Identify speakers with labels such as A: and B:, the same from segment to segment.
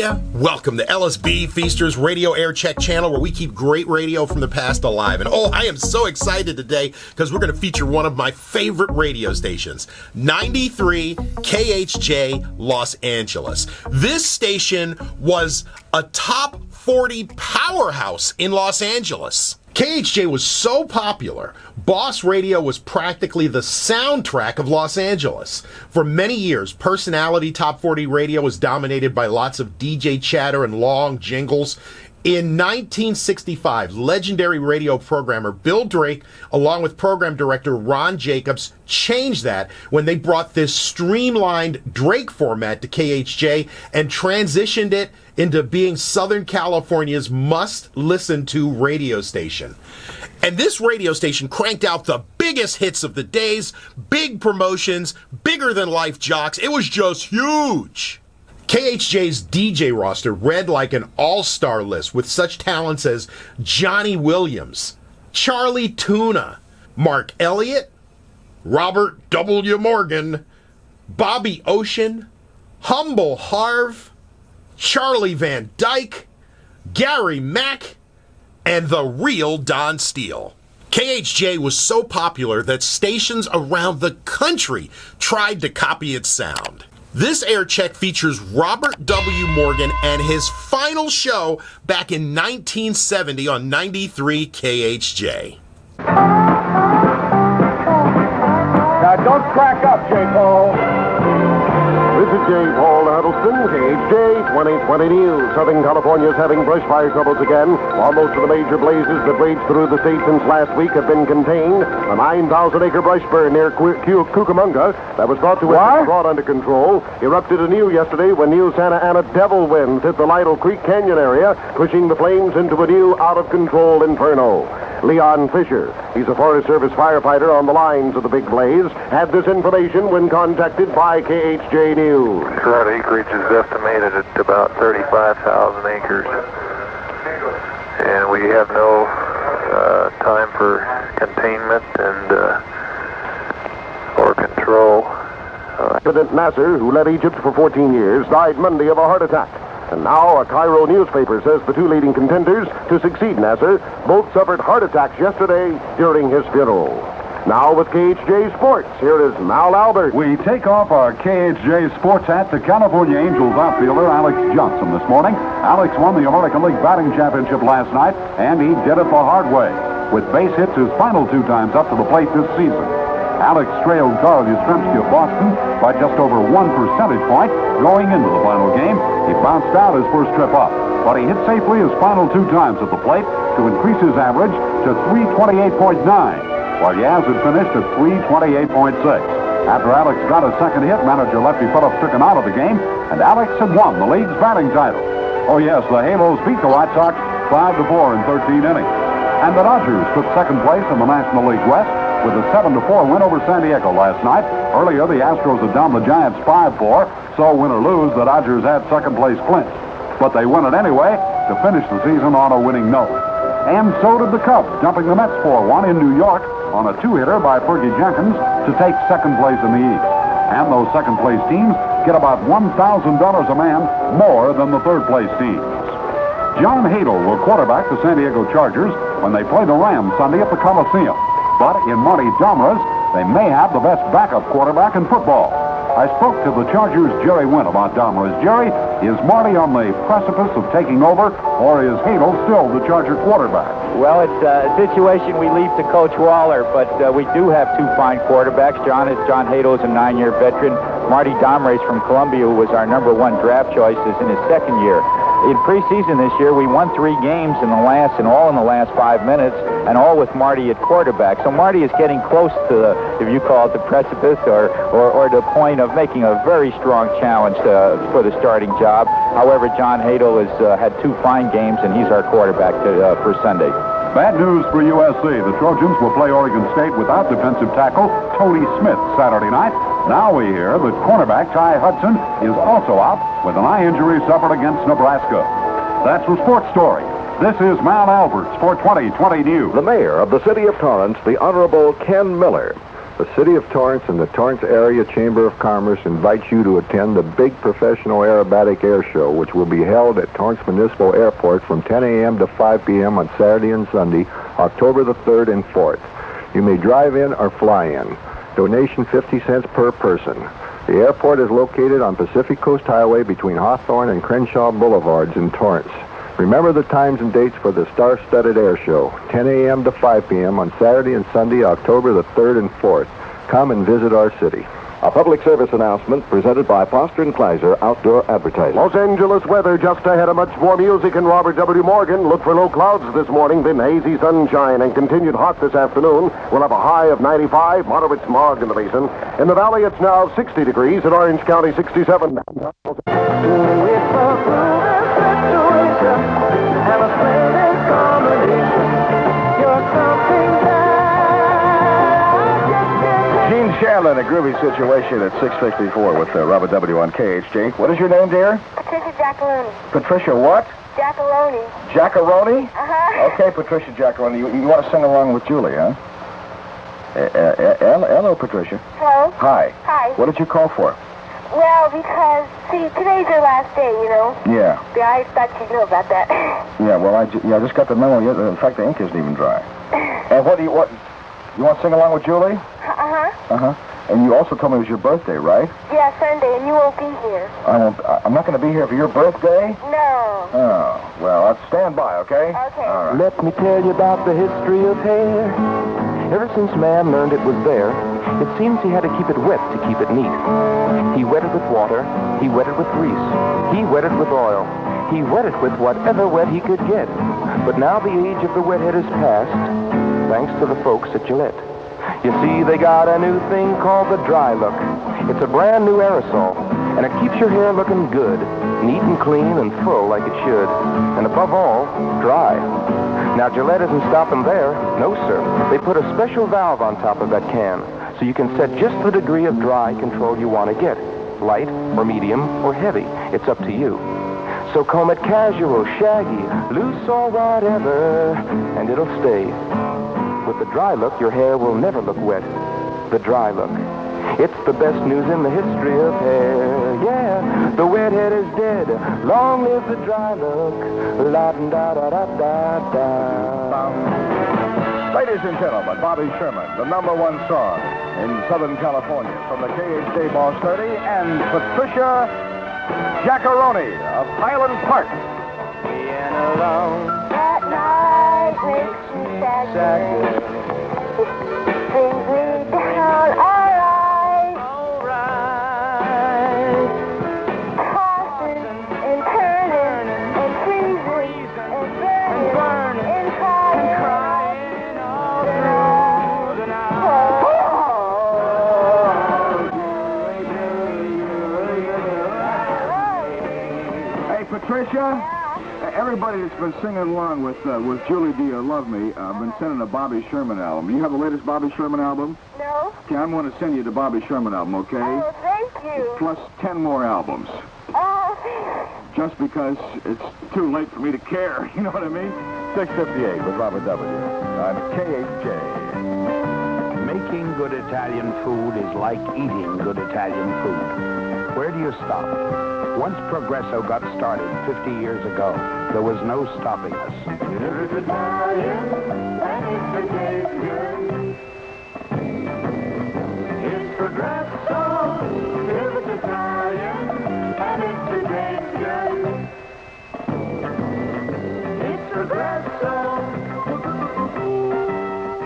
A: Hiya! Welcome to LSB Feasters Radio Aircheck channel, where we keep great radio from the past alive. And I am so excited today because we're going to feature one of my favorite radio stations, 93 KHJ Los Angeles. This station was a top 40 powerhouse in Los Angeles. KHJ was so popular, Boss Radio was practically the soundtrack of Los Angeles. For many years, personality top 40 radio was dominated by lots of DJ chatter and long jingles. In 1965, legendary radio programmer Bill Drake, along with program director Ron Jacobs, changed that when they brought this streamlined Drake format to KHJ and transitioned it into being Southern California's must-listen-to radio station. And this radio station cranked out the biggest hits of the days, big promotions, bigger-than-life jocks. It was just huge. KHJ's DJ roster read like an all-star list with such talents as Johnny Williams, Charlie Tuna, Mark Elliott, Robert W. Morgan, Bobby Ocean, Humble Harve, Charlie Van Dyke, Gary Mack, and the real Don Steele. KHJ was so popular that stations around the country tried to copy its sound. This air check features Robert W. Morgan and his final show back in 1970 on 93 KHJ.
B: Now don't crack up, J. Paul.
C: This is J. Paul Huddleston, KHJ 2020 News. Southern California is having brush fire troubles again. While most of the major blazes that raged through the state since last week have been contained, a 9,000-acre brush burn near Cucamonga that was thought to have been brought under control erupted anew yesterday when new Santa Ana devil winds hit the Lytle Creek Canyon area, pushing the flames into a new out-of-control inferno. Leon Fisher, he's a Forest Service firefighter on the lines of the big blaze, had this information when contacted by KHJ News.
D: Current acreage is estimated at about 35,000 acres. And we have no time for containment and or control.
C: President Nasser, who led Egypt for 14 years, died Monday of a heart attack. And now a Cairo newspaper says the two leading contenders to succeed Nasser both suffered heart attacks yesterday during his funeral. Now with KHJ Sports, here is Mal Albert.
B: We take off our KHJ Sports hat to California Angels outfielder Alex Johnson this morning. Alex won the American League Batting Championship last night, and he did it the hard way, with base hits his final two times up to the plate this season. Alex trailed Carl Yastrzemski of Boston by just over 1 percentage point going into the final game. He bounced out his first trip up, but he hit safely his final two times at the plate to increase his average to 328.9, while Yaz had finished at 328.6. After Alex got his second hit, manager Lefty Phillips took him out of the game, and Alex had won the league's batting title. Oh yes, the Halos beat the White Sox 5-4 in 13 innings. And the Dodgers took second place in the National League West with a 7-4 win over San Diego last night. Earlier, the Astros had downed the Giants 5-4, so win or lose, the Dodgers had second place clinched. But they won it anyway to finish the season on a winning note. And so did the Cubs, dumping the Mets 4-1 in New York on a two-hitter by Fergie Jenkins to take second place in the East. And those second-place teams get about $1,000 a man more than the third-place teams. John Hadle will quarterback the San Diego Chargers when they play the Rams Sunday at the Coliseum. But in Marty Domras, they may have the best backup quarterback in football. I spoke to the Chargers' Jerry Wynn about Domras. Jerry, is Marty on the precipice of taking over, or is Hadle still the Charger quarterback?
E: Well, it's a situation we leave to Coach Waller, but we do have two fine quarterbacks. John Hadle is a 9-year veteran. Marty Domras from Columbia, who was our #1 draft choice, is in his second year. In preseason this year, we won 3 games all in the last 5 minutes, and all with Marty at quarterback. So Marty is getting close to the, if you call it the precipice, or the point of making a very strong challenge for the starting job. However, John Hadle has had 2 fine games, and he's our quarterback for Sunday.
B: Bad news for USC. The Trojans will play Oregon State without defensive tackle Tony Smith Saturday night. Now we hear that cornerback Ty Hudson is also out with an eye injury suffered against Nebraska. That's the sports story. This is Mal Alberts for 2020 News.
C: The mayor of the city of Torrance, the Honorable Ken Miller,
F: The City of Torrance and the Torrance Area Chamber of Commerce invite you to attend the big professional aerobatic air show, which will be held at Torrance Municipal Airport from 10 a.m. to 5 p.m. on Saturday and Sunday, October the 3rd and 4th. You may drive in or fly in. Donation 50 cents per person. The airport is located on Pacific Coast Highway between Hawthorne and Crenshaw Boulevards in Torrance. Remember the times and dates for the star-studded air show, 10 a.m. to 5 p.m. on Saturday and Sunday, October the 3rd and 4th. Come and visit our city.
G: A public service announcement presented by Foster & Kleiser Outdoor Advertising.
C: Los Angeles weather just ahead of much more music and Robert W. Morgan. Look for low clouds this morning, then hazy sunshine and continued hot this afternoon. We'll have a high of 95, moderate smog in the basin. In the valley, it's now 60 degrees. In Orange County, 67.
G: Gene Shandlin, a groovy situation at 654 with Robert W. on KHJ. What is your name, dear?
H: Patricia Jaaron.
G: Patricia what?
H: Jaaron.
G: Jackaroni?
H: Uh-huh.
G: Okay, Patricia Jackaroni. You want to sing along with Julie, huh? Hello, Patricia.
H: Hello.
G: Hi.
H: Hi.
G: What did you call for?
H: Well, because, see, today's your last day, you know?
G: Yeah.
H: Yeah, I thought you'd know about that.
G: Yeah, well, I just got the memo. In fact, the ink isn't even dry. And what? You want to sing along with Julie?
H: Uh-huh.
G: Uh-huh. And you also told me it was your birthday, right?
H: Yeah, Sunday, and you won't be here.
G: I'm not going to be here for your birthday?
H: No.
G: Oh, well, I'll stand by, okay?
H: Okay.
G: All right.
I: Let me tell you about the history of hair. Ever since man learned it was there, it seems he had to keep it wet to keep it neat. He wet it with water, he wet it with grease, he wet it with oil, he wet it with whatever wet he could get. But now the age of the wethead is past, thanks to the folks at Gillette. You see, they got a new thing called the Dry Look. It's a brand new aerosol, and it keeps your hair looking good, neat and clean and full like it should, and above all, dry. Now, Gillette isn't stopping there. No, sir. They put a special valve on top of that can, so you can set just the degree of dry control you want to get. Light, or medium, or heavy. It's up to you. So comb it casual, shaggy, loose, or whatever, and it'll stay. With the Dry Look, your hair will never look wet. The Dry Look. It's the best news in the history of hair. Yeah, the wet head is dead. Long live the Dry Look. La-da-da-da-da-da.
G: Ladies and gentlemen, Bobby Sherman, the #1 song in Southern California from the KHJ Boss 30, and Patricia Jackaroni of Highland Park.
I: Being alone
H: At night makes me sad. Brings me down alright. Tossing and turning and freezing and burning and crying all through the night.
G: Hey, Patricia. Everybody that's been singing along with Julie Do You Love Me, I've been sending a Bobby Sherman album. You have the latest Bobby Sherman album?
H: No?
G: Okay, I'm going to send you the Bobby Sherman album, okay?
H: Oh, thank you.
G: Plus 10 more albums.
H: Oh,
G: Just because it's too late for me to care, you know what I mean? 6:58 with Robert W. on KHJ.
J: Making good Italian food is like eating good Italian food. Where do you stop? Once Progresso got started 50 years ago, there was no stopping us.
K: If it's Italian, and it's a taste good. It's Progresso. If it's Italian, and it's a taste good. It's Progresso.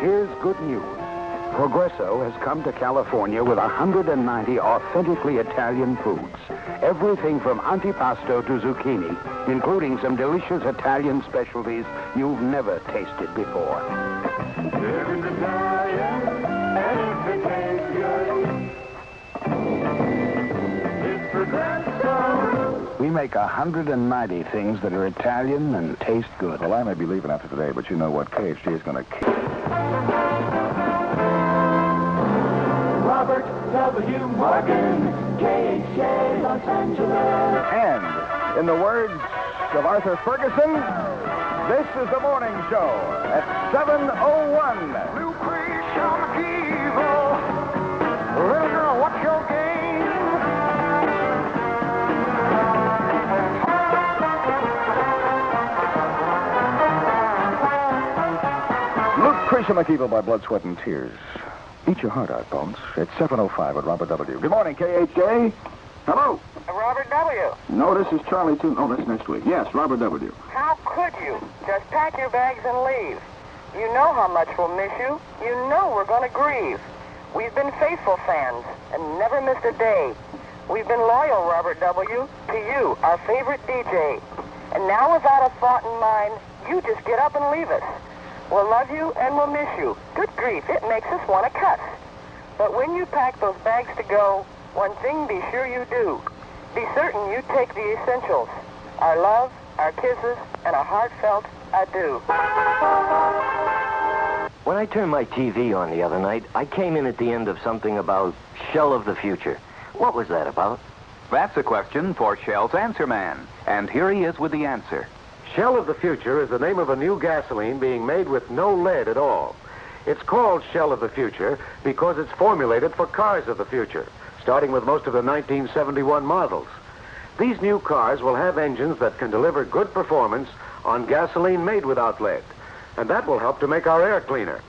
J: Here's good news. Progresso has come to California with 190 authentically Italian foods. Everything from antipasto to zucchini, including some delicious Italian specialties you've never tasted before.
K: If it's Italian, and if it tastes good, it's Progresso.
J: We make 190 things that are Italian and taste good.
G: Well, I may be leaving after today, but you know what? KHJ is going to keep.
K: Robert W. Morgan, KHJ, Los Angeles.
G: And, in the words of Arthur Ferguson, this is the morning show at 7:01.
K: Lucretia McEvil.
G: Lucretia McKeever by Blood, Sweat, and Tears. Eat your heart out, Bones. It's 7:05 at Robert W. Good morning, KHJ. Hello.
L: Robert W.
G: No, this is Charlie Tuna. Oh, that's next week. Yes, Robert W.
L: How could you? Just pack your bags and leave. You know how much we'll miss you. You know we're going to grieve. We've been faithful fans and never missed a day. We've been loyal, Robert W., to you, our favorite DJ. And now without a thought in mind, you just get up and leave us. We'll love you and we'll miss you. Good grief, it makes us want to cuss. But when you pack those bags to go, one thing be sure you do. Be certain you take the essentials. Our love, our kisses, and a heartfelt adieu.
M: When I turned my TV on the other night, I came in at the end of something about Shell of the Future. What was that about?
N: That's a question for Shell's Answer Man. And here he is with the answer.
O: Shell of the Future is the name of a new gasoline being made with no lead at all. It's called Shell of the Future because it's formulated for cars of the future, starting with most of the 1971 models. These new cars will have engines that can deliver good performance on gasoline made without lead, and that will help to make our air cleaner.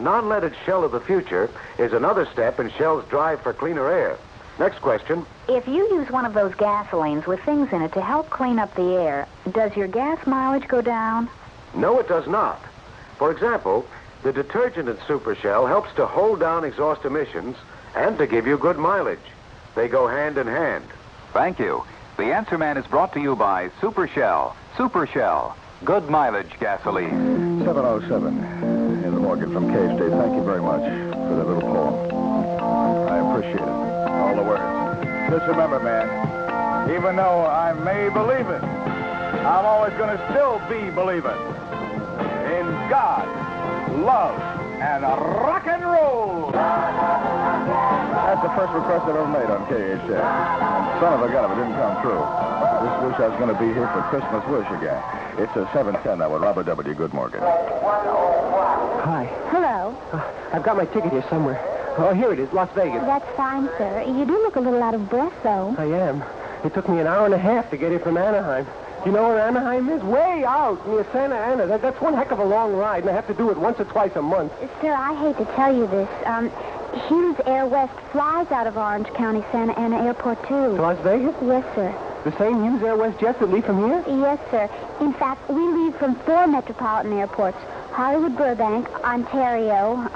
O: Non-leaded Shell of the Future is another step in Shell's drive for cleaner air. Next question.
P: If you use one of those gasolines with things in it to help clean up the air, does your gas mileage go down?
O: No, it does not. For example, the detergent in Super Shell helps to hold down exhaust emissions and to give you good mileage. They go hand in hand.
N: Thank you. The Answer Man is brought to you by Super Shell. Super Shell. Good mileage gasoline.
G: 7:07 in the morgue from KHJ. Thank you very much for that little poem. I appreciate it. All the words. Just remember, man, even though I may believe it, I'm always going to still be believing in God, love, and rock and roll. That's the first request I've ever made on KHJ. And son of a gun if it didn't come true. Just wish I was going to be here for Christmas wish again. It's a 7:10 now with Robert W. Good morning.
Q: Hi.
P: Hello.
Q: I've got my ticket here somewhere. Oh, here it is, Las Vegas.
P: That's fine, sir. You do look a little out of breath, though.
Q: I am. It took me an hour and a half to get here from Anaheim. You know where Anaheim is? Way out near Santa Ana. That's one heck of a long ride, and I have to do it once or twice a month.
P: Sir, I hate to tell you this. Hughes Air West flies out of Orange County, Santa Ana Airport, too.
Q: To Las Vegas?
P: Yes, sir.
Q: The same Hughes Air West jets that leave from here?
P: Yes, sir. In fact, we leave from 4 metropolitan airports. Hollywood, Burbank, Ontario,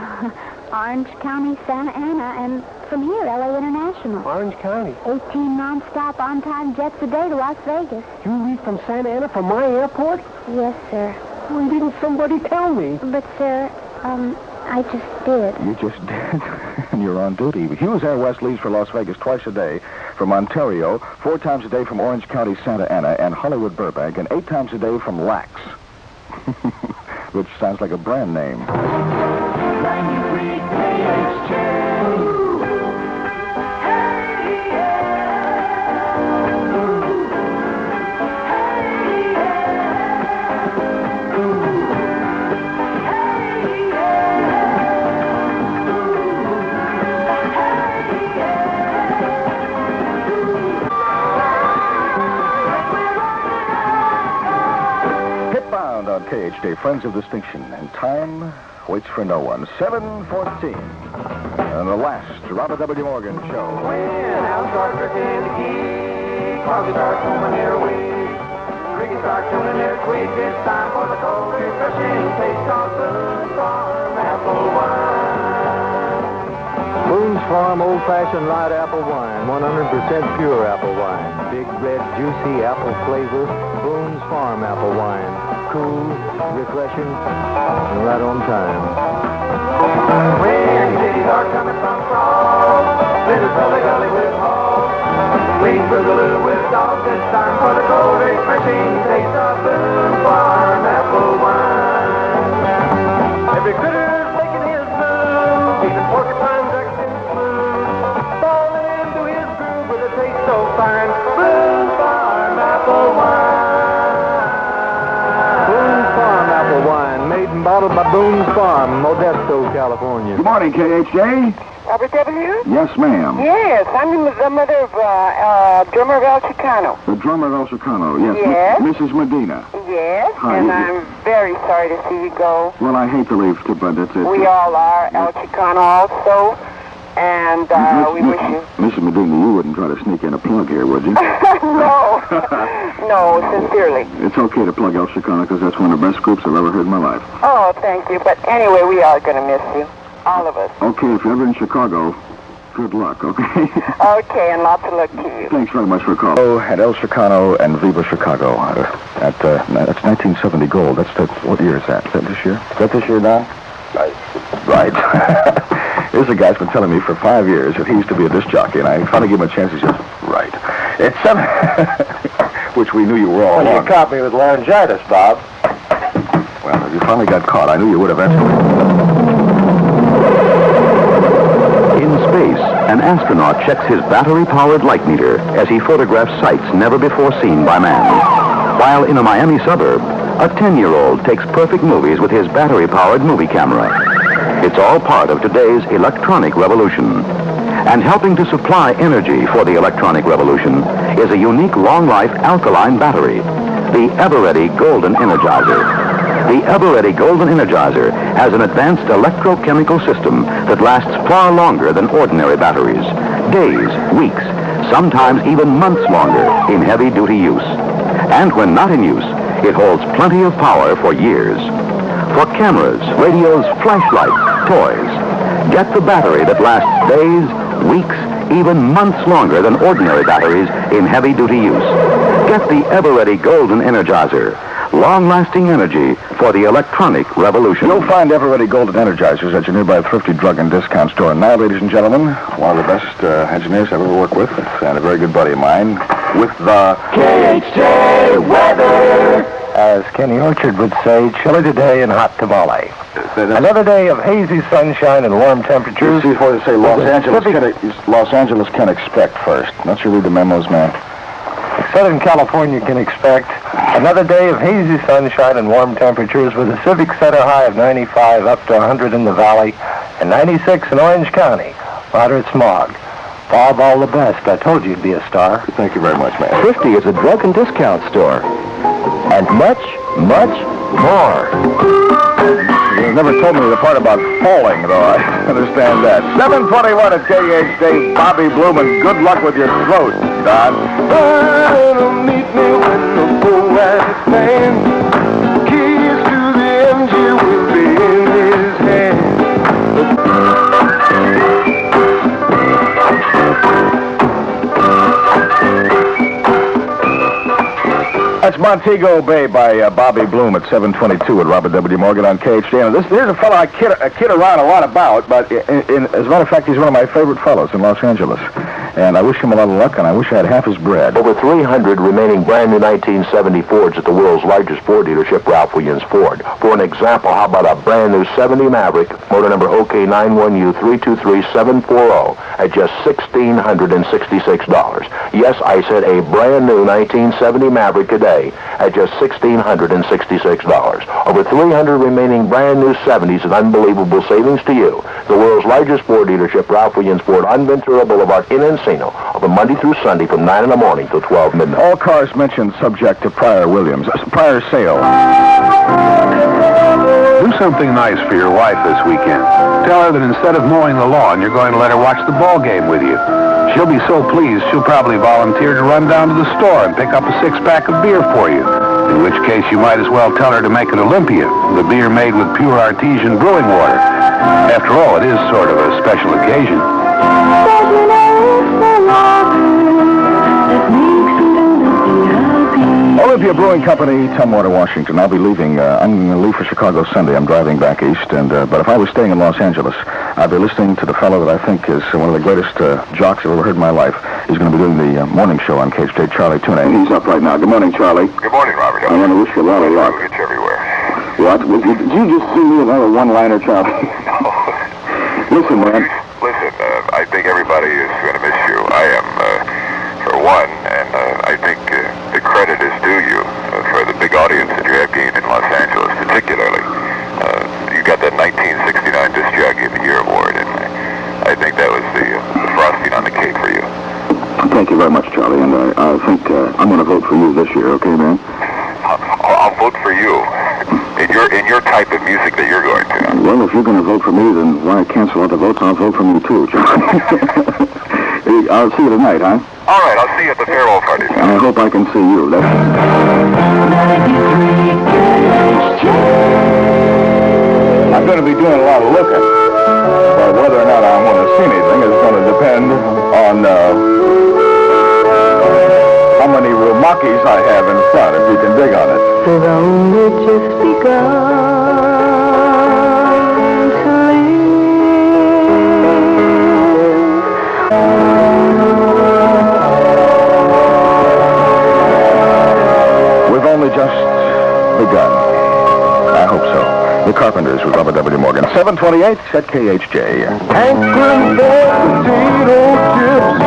P: Orange County, Santa Ana, and from here, LA International.
Q: Orange County?
P: 18 non-stop on-time jets a day to Las Vegas.
Q: You leave from Santa Ana from my airport?
P: Yes, sir.
Q: Why didn't somebody tell me?
P: But, sir, I just did.
G: You just did? And you're on duty. Hughes Air West leaves for Las Vegas twice a day from Ontario, 4 times a day from Orange County, Santa Ana, and Hollywood, Burbank, and 8 times a day from Lax. Which sounds like a brand name.
K: 93 KHJ.
G: On KHJ, Friends of Distinction, and time waits for no one. 7:14, and the last Robert W. Morgan show.
K: When Al Sharper came to key, Crosby starts coming here a week. Cricket starts tuning their tweets. It's time for the cold, refreshing taste of Boone's Farm apple wine.
E: Boone's Farm old-fashioned light apple wine, 100% pure apple wine. Big, red, juicy apple flavor. Boone's Farm apple wine. Cool, refreshing, and right on time.
K: When cities are coming from frogs, little gully gully with hogs, Queen Boogaloo with dogs. It's time for the cold, refreshing taste of Boone's Farm apple wine.
Q: Every critter's making his move, even porcupine ducks in smooth, falling into his groove with a taste so fine. Boone's Farm apple wine.
E: Wine, made and bottled by Boone's Farm, Modesto, California.
G: Good morning, KHJ.
L: Robert W.?
B: Yes, ma'am.
L: Yes, I'm the mother of drummer of El Chicano.
B: The drummer of El Chicano, yes.
L: Yes.
B: Mrs. Medina.
L: Yes,
B: Hi.
L: and I'm very sorry to see you go.
B: Well, I hate to leave, but that's it.
L: We all are, El Chicano also, and we wish you...
B: Mrs. Medina, you wouldn't try to sneak in a plug here, would you?
L: No. No, sincerely.
B: It's okay to plug El Chicano because that's one of the best groups I've ever heard in my life.
L: Oh, thank you. But anyway, we are going to miss you. All of us.
B: Okay, if you're ever in Chicago, good luck, okay?
L: Okay, and lots of luck to you.
B: Thanks very much for calling. Oh, at El Chicano and Viva Chicago. That's 1970 gold. What year is that? Is that this year? Is that this year, Don? Right. Here's a guy's been telling me for 5 years that he used to be a disc jockey, and I finally gave him a chance. He says, right. It's which we knew you were all
G: Well, you caught me with laryngitis, Bob.
B: Well, if you finally got caught, I knew you would eventually.
R: In space, an astronaut checks his battery-powered light meter as he photographs sights never before seen by man. While in a Miami suburb, a 10-year-old takes perfect movies with his battery-powered movie camera. It's all part of today's electronic revolution. And helping to supply energy for the electronic revolution is a unique long-life alkaline battery, the Ever-Ready Golden Energizer. The Ever-Ready Golden Energizer has an advanced electrochemical system that lasts far longer than ordinary batteries. Days, weeks, sometimes even months longer in heavy-duty use. And when not in use, it holds plenty of power for years. For cameras, radios, flashlights, toys, get the battery that lasts days, weeks, even months longer than ordinary batteries in heavy-duty use. Get the Ever-Ready Golden Energizer. Long-lasting energy for the electronic revolution.
B: You'll find Ever-Ready Golden Energizers at your nearby thrifty drug and discount store. And now, ladies and gentlemen, one of the best engineers I've ever worked with, and a very good buddy of mine, with the
G: KHJ weather. As Kenny Orchard would say, chilly today and hot tamale. Another day of hazy sunshine and warm temperatures.
B: See what they say Los Angeles can expect first. Don't you read the memos, man?
G: Southern California can expect another day of hazy sunshine and warm temperatures with a Civic Center high of 95 up to 100 in the valley and 96 in Orange County. Moderate smog. Bob, all the best. I told you you'd be a star.
B: Thank you very much, man.
R: 50 is a drug and discount store. And much, much more.
B: You never told me the part about falling, though. I understand that. 7:21 at KHJ. Bobby Bloom, and good luck with your throat, Don.
Q: Meet me when the bull rides man. Keys to the MG will be in his hand.
B: That's Montego Bay by Bobby Bloom at 7:22 at Robert W. Morgan on KHJ. And here's a fellow I kid around a lot about, but as a matter of fact, he's one of my favorite fellows in Los Angeles. And I wish him a lot of luck, and I wish I had half his bread.
S: Over 300 remaining brand new 1970 Fords at the world's largest Ford dealership, Ralph Williams Ford. For an example, how about a brand new 70 Maverick, motor number OK91U323740 at just $1,666. Yes, I said a brand new 1970 Maverick today at just $1,666. Over 300 remaining brand new 70s at unbelievable savings to you. The world's largest Ford dealership, Ralph Williams Ford on Ventura Boulevard in Encino, open Monday through Sunday from 9 in the morning till 12 midnight.
B: All cars mentioned subject to prior sale.
T: Do something nice for your wife this weekend. Tell her that instead of mowing the lawn, you're going to let her watch the ball game with you. She'll be so pleased, she'll probably volunteer to run down to the store and pick up a six-pack of beer for you. In which case, you might as well tell her to make it Olympia, the beer made with pure artesian brewing water. After all, it is sort of a special occasion.
B: Olympia Brewing Company, Tumwater, Washington. I'll be leaving. I'm going to leave for Chicago Sunday. I'm driving back east. But if I was staying in Los Angeles, I'd be listening to the fellow that I think is one of the greatest jocks I've ever heard in my life. He's going to be doing the morning show on KHJ, Charlie Tuna. And he's up right now. Good morning, Charlie.
U: Good morning, Robert.
B: I want to wish you a lot of luck.
U: It's everywhere.
B: What? Did you just see me another one-liner, Charlie?
U: No.
B: Listen, man.
U: Listen, I think everybody is going to miss you. I am, for one, and I think the credit is due you for the big audience that you have gained in Los Angeles, particularly. You got that 1969 Disc Jockey of the Year award, and I think that
A: Thank you very much, Charlie, and I think I'm going to vote for you this year, okay, man?
U: I'll vote for you. In your type of music that you're going to.
A: Well, if you're going to vote for me, then why cancel out the votes? I'll vote for you, too, Charlie. I'll see you tonight, huh?
U: All right, I'll see you at the farewell party.
A: And I hope I can see you.
G: I'm going to be doing a lot of looking. But whether or not I'm going to see anything is going to depend on how many Rumakis I have in front, if you can dig on it.
K: We've only just begun to
G: live. We've only just begun. I hope so. The Carpenters with Robert W. Morgan. 728 at KHJ.
K: Anchoring for potato chips,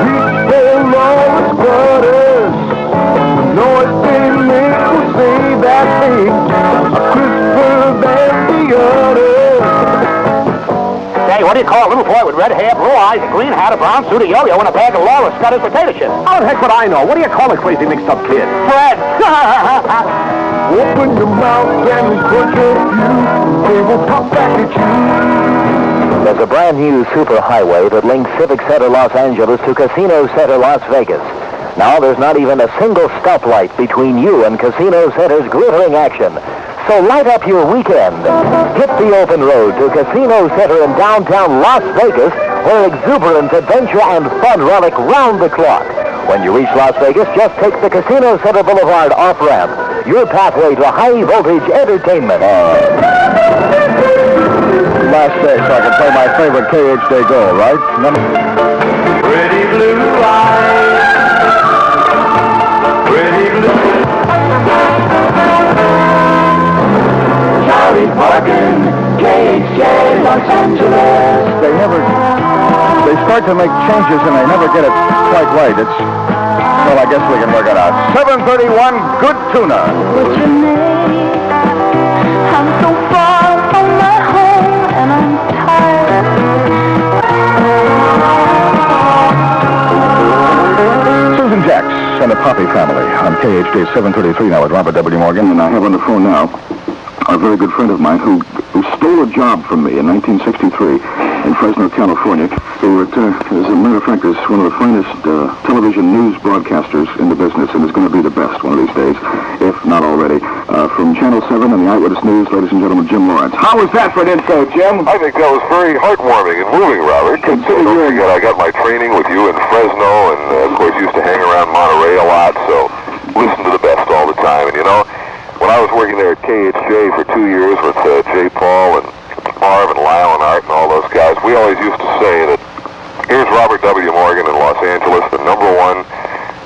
K: reach for lawless butters. Noise they make will say that they are crisper than the others.
V: Hey, what do you call a little boy with red hair, blue eyes, a green hat, a brown suit, a yo-yo, and a bag of Laura Scudder's potato chips?
G: How the heck would I know? What do you call a crazy mixed-up kid?
V: Fred!
K: Open your mouth and put your view. They will pop back at you.
W: There's a brand new superhighway that links Civic Center Los Angeles to Casino Center Las Vegas. Now there's not even a single stoplight between you and Casino Center's glittering action. So light up your weekend. Hit the open road to Casino Center in downtown Las Vegas, where exuberance, adventure, and fun relic round the clock. When you reach Las Vegas, just take the Casino Center Boulevard off-ramp, your pathway to high-voltage entertainment.
G: Last day so I can play my favorite KHJ goal, right?
K: Pretty blue eyes. Pretty blue. Charlie Morgan, KHJ, Los Angeles.
G: They start to make changes and they never get it quite right. Well, I guess we can work it out. 731, good Tuna.
K: What's your name? I'm so far from my home and I'm tired.
G: Susan Jacks and the Poppy family on KHJ 733 now with Robert W. Morgan.
A: And I have on the phone now a very good friend of mine who stole a job from me in 1963 in Fresno, California, who, as a matter of fact, is one of the finest television news broadcasters in the business and is going to be the best one of these days, if not already. From Channel 7 and the Eyewitness News, ladies and gentlemen, Jim Lawrence. How was that for an intro, Jim?
U: I think that was very heartwarming and moving, Robert. Don't forget, I got my training with you in Fresno and, of course, used to hang around Monterey a lot, so listen to the best all the time. And, you know, when I was working there at KHJ for 2 years with Jay Paul and Harve and Lyle and Art and all those guys, we always used to say that here's Robert W. Morgan in Los Angeles, the #1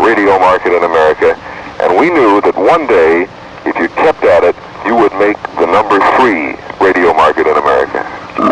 U: radio market in America, and we knew that one day, if you kept at it, you would make the #3 radio market in America.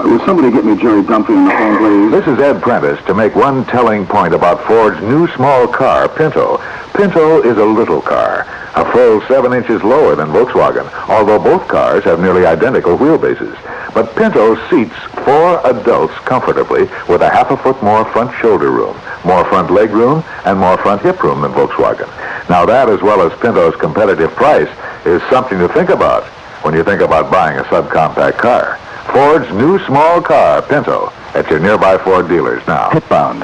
A: Will somebody get me Jerry Dunphy on the phone, please?
F: This is Ed Prentice to make one telling point about Ford's new small car, Pinto. Pinto is a little car, a full 7 inches lower than Volkswagen, although both cars have nearly identical wheelbases. But Pinto seats 4 adults comfortably with a half a foot more front shoulder room, more front leg room, and more front hip room than Volkswagen. Now that, as well as Pinto's competitive price, is something to think about when you think about buying a subcompact car. Ford's new small car, Pinto, at your nearby Ford dealers now.
G: Hitbound.